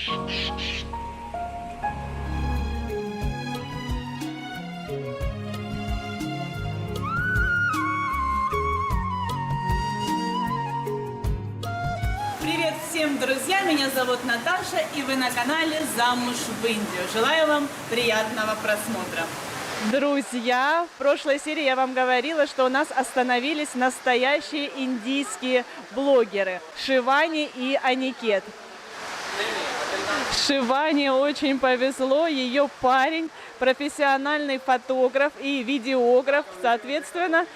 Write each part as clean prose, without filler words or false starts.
Привет всем, друзья! Меня зовут Наташа, и вы на канале «Замуж в Индию». Желаю вам приятного просмотра. Друзья, в прошлой серии я вам говорила, что у нас остановились настоящие индийские блогеры Шивани и Аникет. Шивани очень повезло, ее парень профессиональный фотограф и видеограф, соответственно,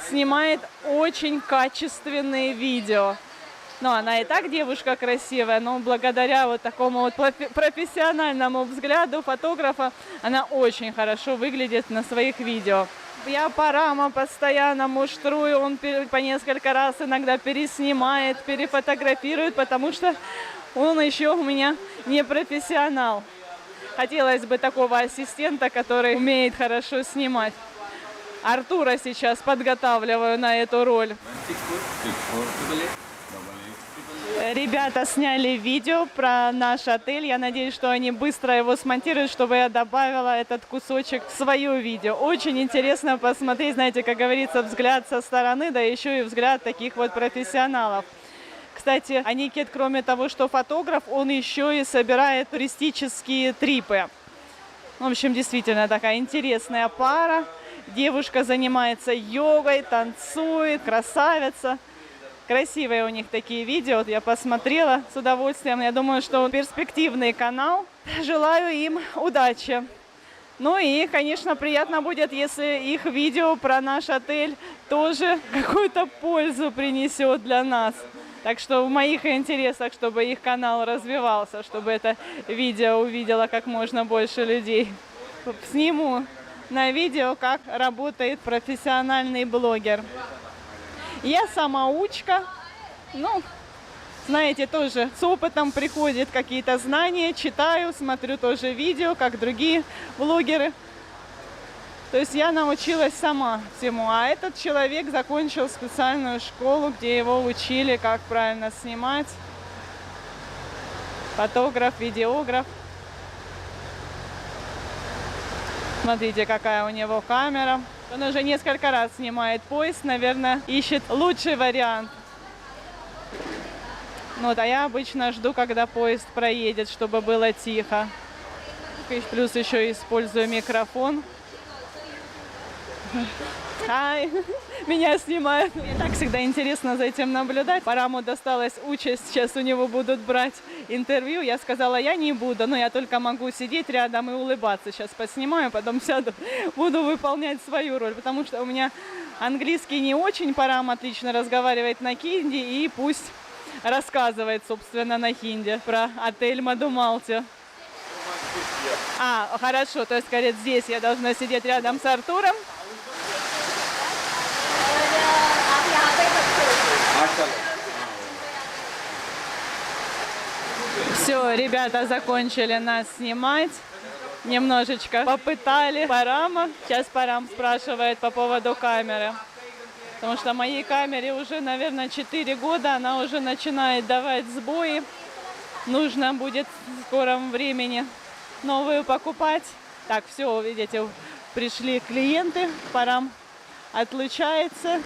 снимает очень качественные видео. Ну, она и так девушка красивая, но благодаря вот такому вот профессиональному взгляду фотографа она очень хорошо выглядит на своих видео. Я Парама постоянно муштрую, он по несколько раз иногда переснимает, перефотографирует, потому что он еще у меня не профессионал. Хотелось бы такого ассистента, который умеет хорошо снимать. Артура сейчас подготавливаю на эту роль. Ребята сняли видео про наш отель. Я надеюсь, что они быстро его смонтируют, чтобы я добавила этот кусочек в свое видео. Очень интересно посмотреть, знаете, как говорится, взгляд со стороны, да еще и взгляд таких вот профессионалов. Кстати, Аникет, кроме того, что фотограф, он еще и собирает туристические трипы. В общем, действительно такая интересная пара. Девушка занимается йогой, танцует, красавица. Красивые у них такие видео, вот я посмотрела с удовольствием. Я думаю, что перспективный канал. Желаю им удачи. Ну и, конечно, приятно будет, если их видео про наш отель тоже какую-то пользу принесет для нас. Так что в моих интересах, чтобы их канал развивался, чтобы это видео увидело как можно больше людей. Сниму на видео, как работает профессиональный блогер. Я самоучка, ну, знаете, тоже с опытом приходят какие-то знания, читаю, смотрю тоже видео, как другие блогеры. То есть я научилась сама всему, а этот человек закончил специальную школу, где его учили, как правильно снимать. Фотограф, видеограф. Смотрите, какая у него камера. Он уже несколько раз снимает поезд, наверное, ищет лучший вариант. Ну вот, а я обычно жду, когда поезд проедет, чтобы было тихо. Плюс еще использую микрофон. Ай, меня снимают. Мне так всегда интересно за этим наблюдать. Параму досталась участь, сейчас у него будут брать интервью. Я сказала, я не буду, но я только могу сидеть рядом и улыбаться. Сейчас поснимаю, потом сяду, буду выполнять свою роль, потому что у меня английский не очень. Парам отлично разговаривает на хинди, и пусть рассказывает, собственно, на хинди про отель Мадумалти. А, хорошо, то есть, говорит, здесь я должна сидеть рядом с Артуром. Все, ребята закончили нас снимать. Немножечко попытали Парама. Сейчас Парам спрашивает по поводу камеры. Потому что моей камере уже, наверное, 4 года. Она уже начинает давать сбои. Нужно будет в скором времени новую покупать. Так, все, видите, пришли клиенты. Парам отлучается.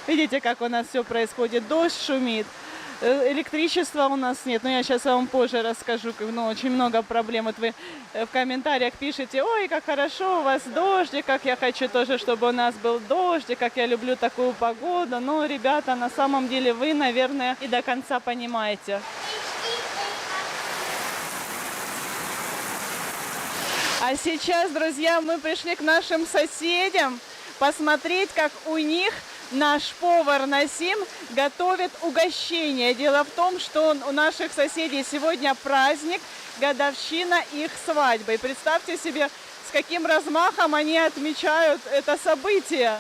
Видите, как у нас все происходит. Дождь шумит. Электричества у нас нет. Но я сейчас вам позже расскажу. Ну, очень много проблем. Вот вы в комментариях пишете, ой, как хорошо у вас дождик, как я хочу тоже, чтобы у нас был дождик, как я люблю такую погоду. Но, ребята, на самом деле вы, наверное, и до конца понимаете. А сейчас, друзья, мы пришли к нашим соседям посмотреть, как у них наш повар Насим готовит угощение. Дело в том, что у наших соседей сегодня праздник, годовщина их свадьбы. И представьте себе, с каким размахом они отмечают это событие.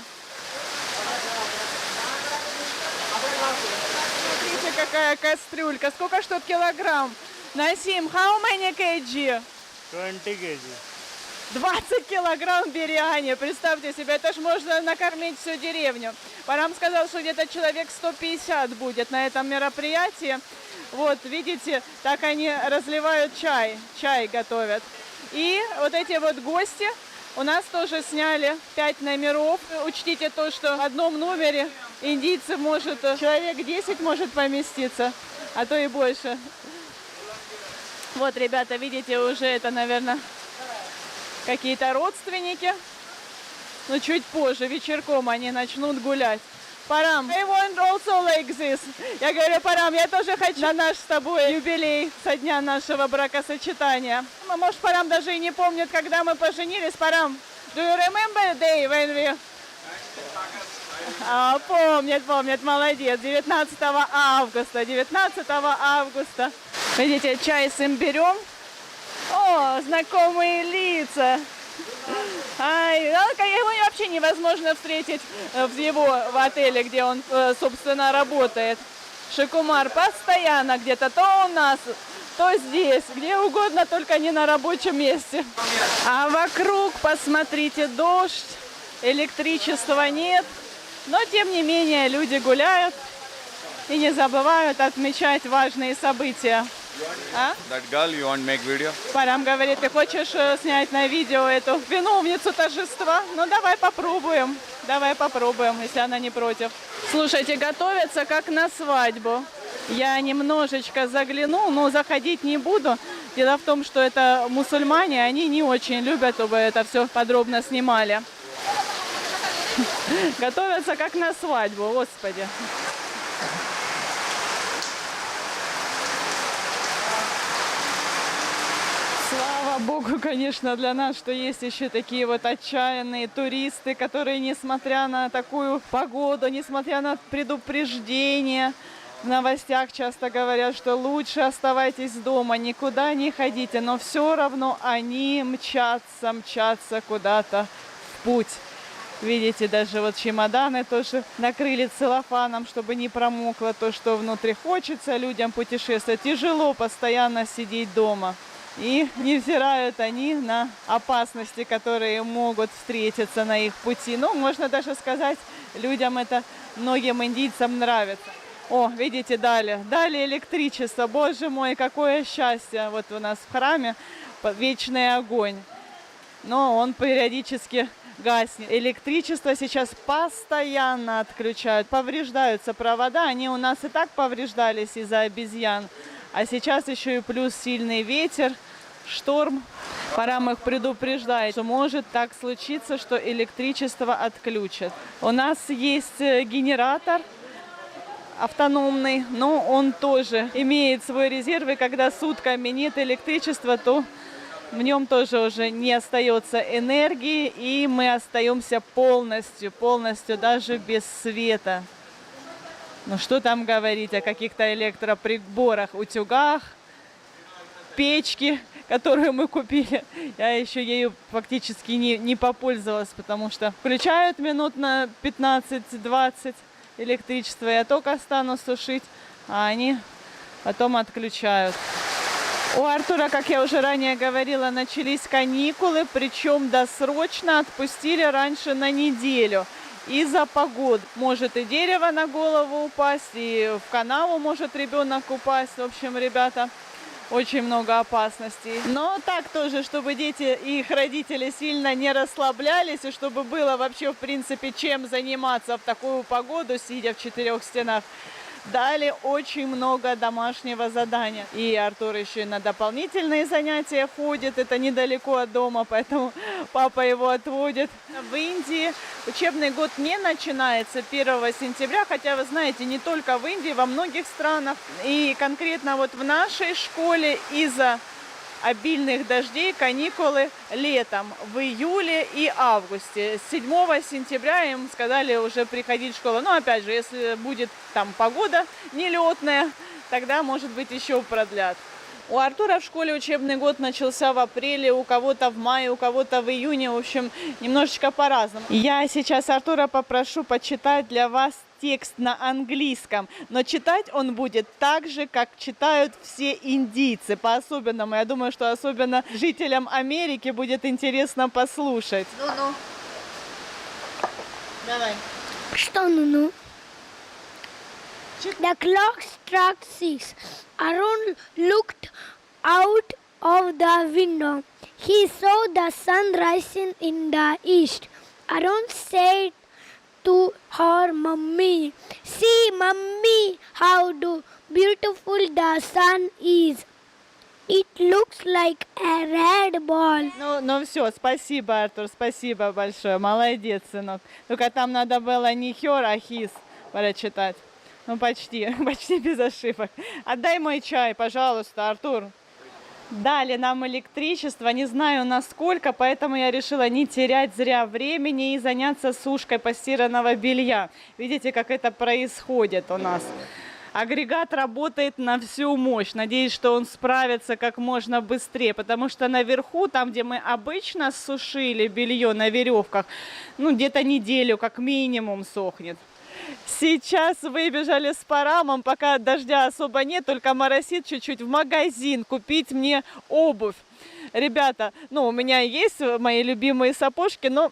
Смотрите, какая кастрюлька. Сколько ж тут килограмм? Насим, how many kg? 20 kg. 20 килограмм биряни. Представьте себе, это ж можно накормить всю деревню. Парам сказал, что где-то человек 150 будет на этом мероприятии. Вот, видите, так они разливают чай, чай готовят. И вот эти вот гости у нас тоже сняли 5 номеров. Учтите то, что в одном номере индийцев может, человек 10 может поместиться, а то и больше. Вот, ребята, видите, уже это, наверное, какие-то родственники. Но чуть позже, вечерком они начнут гулять. Парам, I want also like this. Я говорю, Парам, я тоже хочу на наш с тобой юбилей со дня нашего бракосочетания. Может, Парам даже и не помнит, когда мы поженились. Парам, do you remember the day when we... Помнит, молодец. 19 августа, 19 августа. Видите, чай с имбирем. О, знакомые лица. Ай, его вообще невозможно встретить в отеле, где он, собственно, работает. Шикумар постоянно где-то, то у нас, то здесь, где угодно, только не на рабочем месте. А вокруг, посмотрите, дождь, электричества нет. Но, тем не менее, люди гуляют и не забывают отмечать важные события. That girl, you want make video? Парам говорит, ты хочешь снять на видео эту виновницу торжества? Ну, давай попробуем, если она не против. Слушайте, готовятся как на свадьбу. Я немножечко загляну, но заходить не буду. Дело в том, что это мусульмане, они не очень любят, чтобы это все подробно снимали. Готовятся как на свадьбу, господи. Слава Богу, конечно, для нас, что есть еще такие вот отчаянные туристы, которые, несмотря на такую погоду, несмотря на предупреждения, в новостях часто говорят, что лучше оставайтесь дома, никуда не ходите, но все равно они мчатся куда-то в путь. Видите, даже вот чемоданы тоже накрыли целлофаном, чтобы не промокло то, что внутри. Хочется людям путешествовать. Тяжело постоянно сидеть дома. И невзирают они на опасности, которые могут встретиться на их пути. Ну, можно даже сказать, людям это, многим индийцам нравится. О, видите, далее электричество. Боже мой, какое счастье. Вот у нас в храме вечный огонь. Но он периодически гаснет. Электричество сейчас постоянно отключают. Повреждаются провода. Они у нас и так повреждались из-за обезьян. А сейчас еще и плюс сильный ветер, шторм. Парам их предупреждает, что может так случиться, что электричество отключат. У нас есть генератор автономный, но он тоже имеет свой резерв. И когда сутками нет электричества, то в нем тоже уже не остается энергии. И мы остаемся полностью даже без света. Ну что там говорить о каких-то электроприборах, утюгах, печке, которую мы купили. Я еще ею фактически не попользовалась, потому что включают минут на 15-20 электричество. Я только стану сушить, а они потом отключают. У Артура, как я уже ранее говорила, начались каникулы, причем досрочно отпустили раньше на неделю. Из-за погоды может и дерево на голову упасть, и в канаву может ребенок упасть. В общем, ребята, очень много опасностей. Но так тоже, чтобы дети и их родители сильно не расслаблялись, и чтобы было вообще, в принципе, чем заниматься в такую погоду, сидя в 4 стенах. Дали очень много домашнего задания. И Артур еще и на дополнительные занятия ходит. Это недалеко от дома, поэтому папа его отводит. В Индии учебный год не начинается 1 сентября. Хотя, вы знаете, не только в Индии, во многих странах. И конкретно вот в нашей школе из-за обильных дождей каникулы летом, в июле и августе. С 7 сентября им сказали уже приходить в школу. Но опять же, если будет там погода нелетная, тогда, может быть, еще продлят. У Артура в школе учебный год начался в апреле, у кого-то в мае, у кого-то в июне. В общем, немножечко по-разному. Я сейчас Артура попрошу почитать для вас текст на английском, но читать он будет так же, как читают все индийцы, по-особенному. Я думаю, что особенно жителям Америки будет интересно послушать. Ну-ну. Давай. Что ну-ну? The clock struck 6. Arun looked out of the window. He saw the sun rising in the east. Arun said to her mummy, "See, mummy, how beautiful the sun is. It looks like a red ball." Ну все, спасибо, Артур, спасибо большое. Молодец, сынок. Только там надо было не хер, а хис прочитать. Ну почти, почти без ошибок. Отдай мой чай, пожалуйста, Артур. Дали нам электричество, не знаю насколько, поэтому я решила не терять зря времени и заняться сушкой постиранного белья. Видите, как это происходит у нас. Агрегат работает на всю мощь. Надеюсь, что он справится как можно быстрее, потому что наверху, там, где мы обычно сушили белье на веревках, ну, где-то неделю как минимум сохнет. Сейчас выбежали с Парамом, пока дождя особо нет, только моросит чуть-чуть, в магазин купить мне обувь. Ребята, ну, у меня есть мои любимые сапожки, но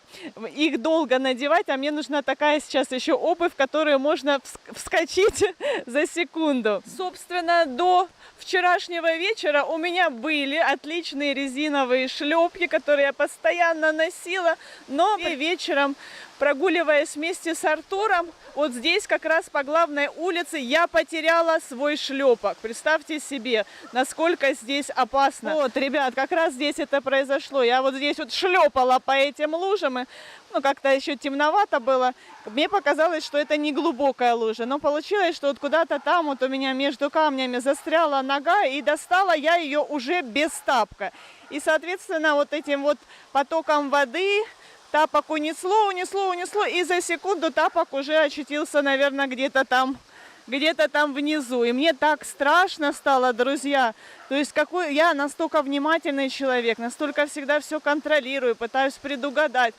их долго надевать, а мне нужна такая сейчас еще обувь, в которую можно вскочить за секунду. Собственно, до вчерашнего вечера у меня были отличные резиновые шлепки, которые я постоянно носила, но вечером, прогуливаясь вместе с Артуром, вот здесь как раз по главной улице я потеряла свой шлепок. Представьте себе, насколько здесь опасно. Вот, ребят, как раз здесь это произошло. Я вот здесь вот шлепала по этим лужам, и, ну, как-то еще темновато было. Мне показалось, что это не глубокая лужа, но получилось, что вот куда-то там вот у меня между камнями застряла нога, и достала я ее уже без тапка. И, соответственно, вот этим вот потоком воды тапок унесло, и за секунду тапок уже очутился, наверное, где-то там внизу. И мне так страшно стало, друзья. То есть какой я настолько внимательный человек, настолько всегда все контролирую, пытаюсь предугадать.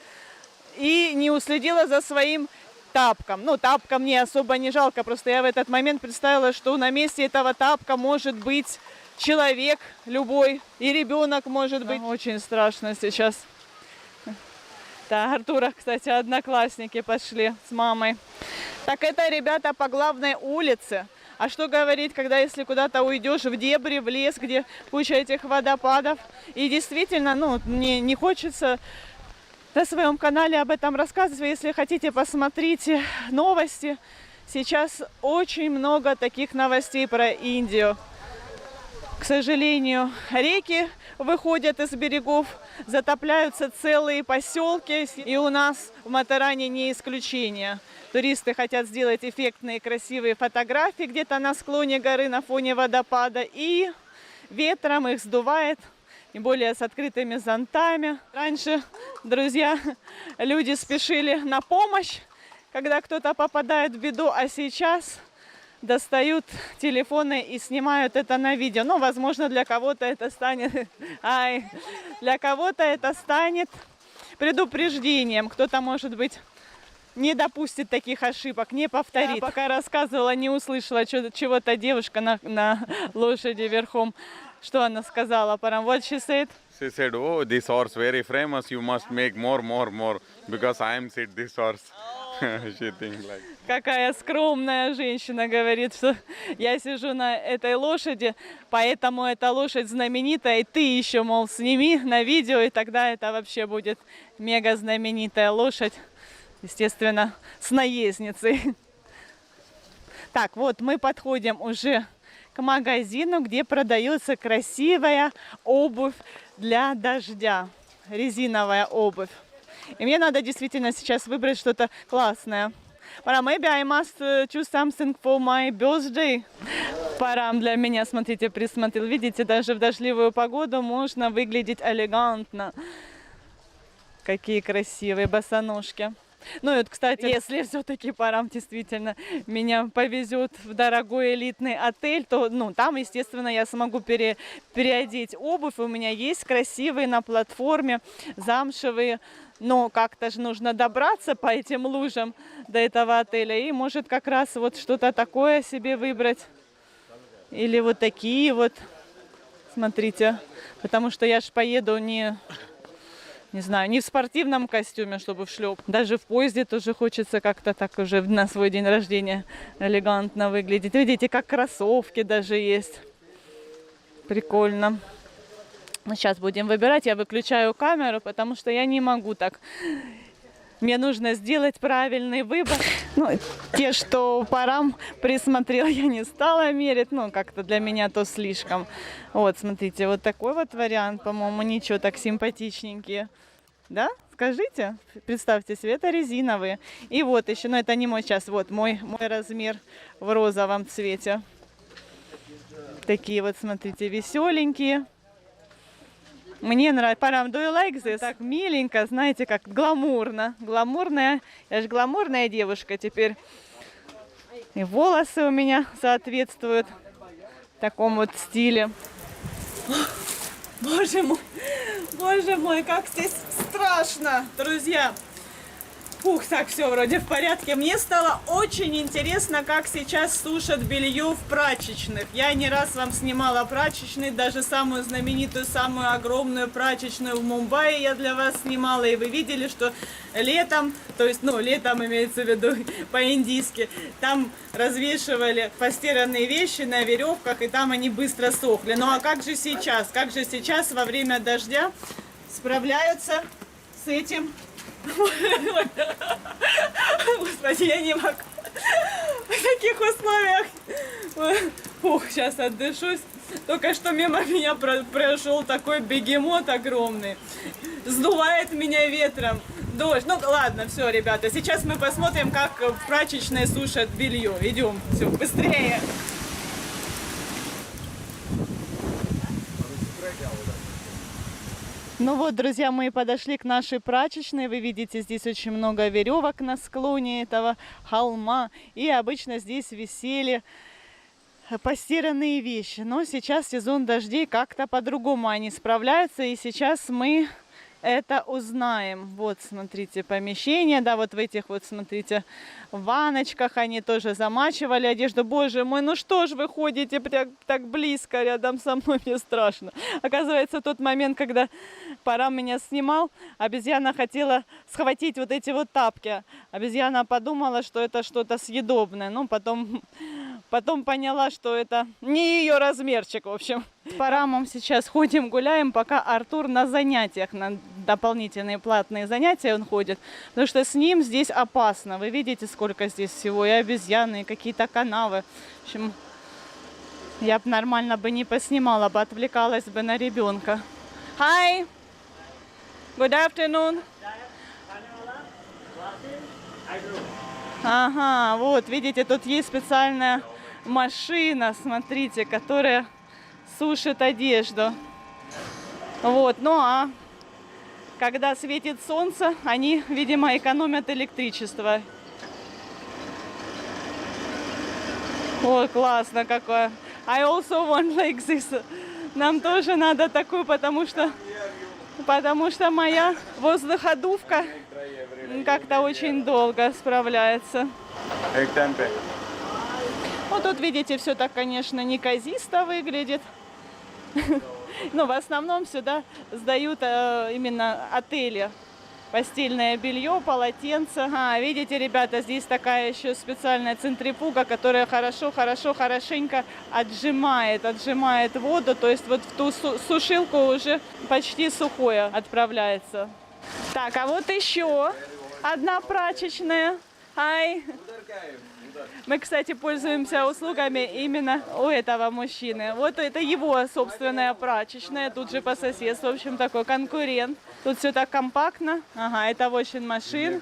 И не уследила за своим тапком. Ну, тапка мне особо не жалко, просто я в этот момент представила, что на месте этого тапка может быть человек любой, и ребенок может быть. Очень страшно сейчас. Да, Артура, кстати, одноклассники пошли с мамой. Так это, ребята, по главной улице. А что говорить, когда если куда-то уйдешь в дебри, в лес, где куча этих водопадов. И действительно, ну, мне не хочется на своем канале об этом рассказывать. Если хотите, посмотрите новости. Сейчас очень много таких новостей про Индию. К сожалению, реки выходят из берегов, затопляются целые поселки. И у нас в Матаране не исключение. Туристы хотят сделать эффектные красивые фотографии где-то на склоне горы на фоне водопада. И ветром их сдувает, тем более с открытыми зонтами. Раньше, друзья, люди спешили на помощь, когда кто-то попадает в беду, а сейчас достают телефоны и снимают это на видео. Ну, возможно, для кого-то это станет, для кого-то это станет предупреждением. Кто-то, может быть, не допустит таких ошибок, не повторит. Я пока рассказывала, не услышала чего-то девушка на лошади верхом. Что она сказала? What she said? She said, "Oh, this horse very famous. You must make more, because I am sit this horse." She thinks like. Какая скромная женщина, говорит, что я сижу на этой лошади, поэтому эта лошадь знаменитая, и ты еще, мол, сними на видео, и тогда это вообще будет мега знаменитая лошадь, естественно, с наездницей. Так, вот мы подходим уже к магазину, где продается красивая обувь для дождя, резиновая обувь. И мне надо действительно сейчас выбрать что-то классное. Maybe I must choose something for my birthday. Парам для меня, смотрите, присмотрел. Видите, даже в дождливую погоду можно выглядеть элегантно. Какие красивые босоножки. Ну и вот, кстати, если все-таки Парам действительно меня повезет в дорогой элитный отель, то, ну, там, естественно, я смогу переодеть обувь. У меня есть красивые на платформе замшевые. Но как-то же нужно добраться по этим лужам до этого отеля. И может как раз вот что-то такое себе выбрать. Или вот такие вот. Смотрите. Потому что я же поеду не не знаю, не в спортивном костюме, чтобы в шлеп. Даже в поезде тоже хочется как-то так уже на свой день рождения элегантно выглядеть. Видите, как кроссовки даже есть. Прикольно. Ну, сейчас будем выбирать. Я выключаю камеру, потому что я не могу так. Мне нужно сделать правильный выбор. Ну, те, что парам присмотрел, я не стала мерить. Ну, как-то для меня то слишком. Вот, смотрите, вот такой вот вариант, по-моему, ничего, так симпатичненькие. Да? Скажите. Представьте себе, это резиновые. И вот еще, но это не мой сейчас, вот мой размер в розовом цвете. Такие вот, смотрите, веселенькие. Мне нравится. Парам, do you like this? Так миленько, знаете, как гламурно. Гламурная. Я же гламурная девушка теперь. И волосы у меня соответствуют такому вот стиле. Боже мой, как здесь страшно, друзья. Фух, так, все вроде в порядке. Мне стало очень интересно, как сейчас сушат белье в прачечных. Я не раз вам снимала прачечные, даже самую знаменитую, самую огромную прачечную в Мумбаи я для вас снимала. И вы видели, что летом, то есть, ну, летом имеется в виду по-индийски, там развешивали постиранные вещи на веревках, и там они быстро сохли. Ну а как же сейчас? Как же сейчас во время дождя справляются с этим? Господи, я не могу в таких условиях. Фух, сейчас отдышусь. Только что мимо меня прошел такой бегемот огромный. Сдувает меня ветром. Дождь. Ну ладно, все, ребята. Сейчас мы посмотрим, как в прачечной сушат белье. Идем. Все, быстрее. Ну вот, друзья, мы подошли к нашей прачечной. Вы видите, здесь очень много веревок на склоне этого холма. И обычно здесь висели постиранные вещи. Но сейчас сезон дождей, как-то по-другому они справляются. И сейчас мы это узнаем. Вот, смотрите, помещение, да, вот в этих вот, смотрите, ванночках они тоже замачивали одежду. Боже мой, ну что ж вы ходите так близко рядом со мной, мне страшно. Оказывается, в тот момент, когда Парам меня снимал, обезьяна хотела схватить вот эти вот тапки. Обезьяна подумала, что это что-то съедобное. Ну, потом поняла, что это не ее размерчик, в общем. С Парамом сейчас ходим, гуляем, пока Артур на занятиях, на дополнительные платные занятия он ходит. Потому что с ним здесь опасно. Вы видите, сколько здесь всего. И обезьяны, и какие-то канавы. В общем, я бы нормально бы не поснимала, бы отвлекалась бы на ребенка. Hi! Good afternoon! Ага, вот, видите, тут есть специальная машина, смотрите, которая сушит одежду. Вот, ну а когда светит солнце, они, видимо, экономят электричество. О, классно какое. I also want like this. Нам тоже надо такую, потому что моя воздуходувка как-то очень долго справляется. Ну, тут, видите, все так, конечно, неказисто выглядит. Но в основном сюда сдают именно отели. Постельное белье, полотенце. Видите, ребята, здесь такая еще специальная центрифуга, которая хорошенько отжимает воду. То есть вот в ту сушилку уже почти сухое отправляется. Так, а вот еще одна прачечная. Мы, кстати, пользуемся услугами именно у этого мужчины. Вот это его собственная прачечная, тут же по соседству, в общем, такой конкурент. Тут все так компактно. Ага, это washing machine.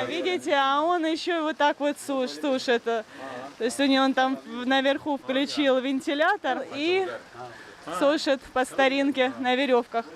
Видите, а он еще вот так вот сушит. То есть у него он там наверху включил вентилятор и сушит по старинке на веревках.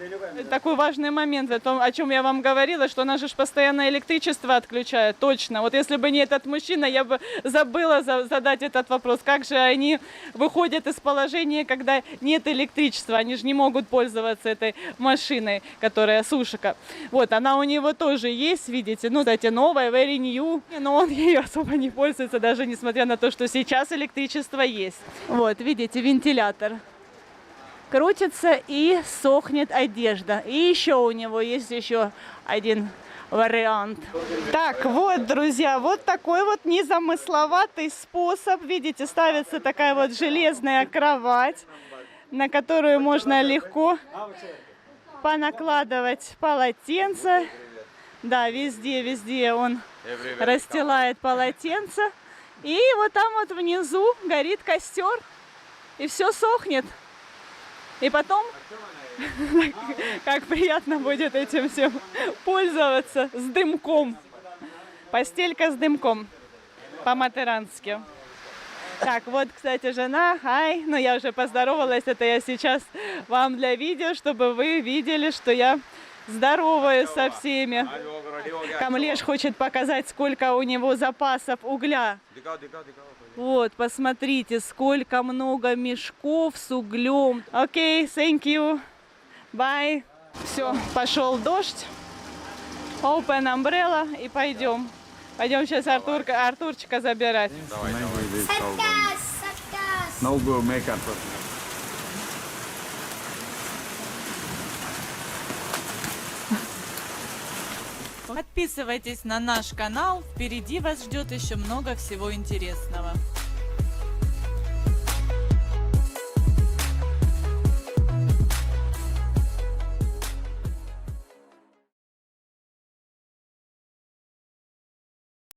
Такой важный момент, о чем я вам говорила, что нас же постоянно электричество отключают. Точно. Вот если бы не этот мужчина, я бы забыла задать этот вопрос. Как же они выходят из положения, когда нет электричества? Они же не могут пользоваться этой машиной, которая сушика. Вот, она у него тоже есть, видите. Ну, кстати, новая, very new. Но он ею особо не пользуется, даже несмотря на то, что сейчас электричество есть. Вот, видите, вентилятор. крутится и сохнет одежда. И еще у него есть еще один вариант. Так, вот, друзья, вот такой вот незамысловатый способ. Видите, ставится такая вот железная кровать, на которую можно легко понакладывать полотенце. Да, везде он расстилает полотенце. И вот там вот внизу горит костер, и все сохнет. И потом, как приятно будет этим всем пользоваться, с дымком. Постелька с дымком, по-матерански. Так, вот, кстати, жена, хай, ну я уже поздоровалась, это я сейчас вам для видео, чтобы вы видели, что я здороваюсь со всеми. Камлеш хочет показать, сколько у него запасов угля. Вот, посмотрите, сколько много мешков с углем. Окей, thank you. Bye. Все, пошел дождь. Open umbrella и пойдем. Пойдем сейчас Артурчика забирать. Подписывайтесь на наш канал, впереди вас ждет еще много всего интересного.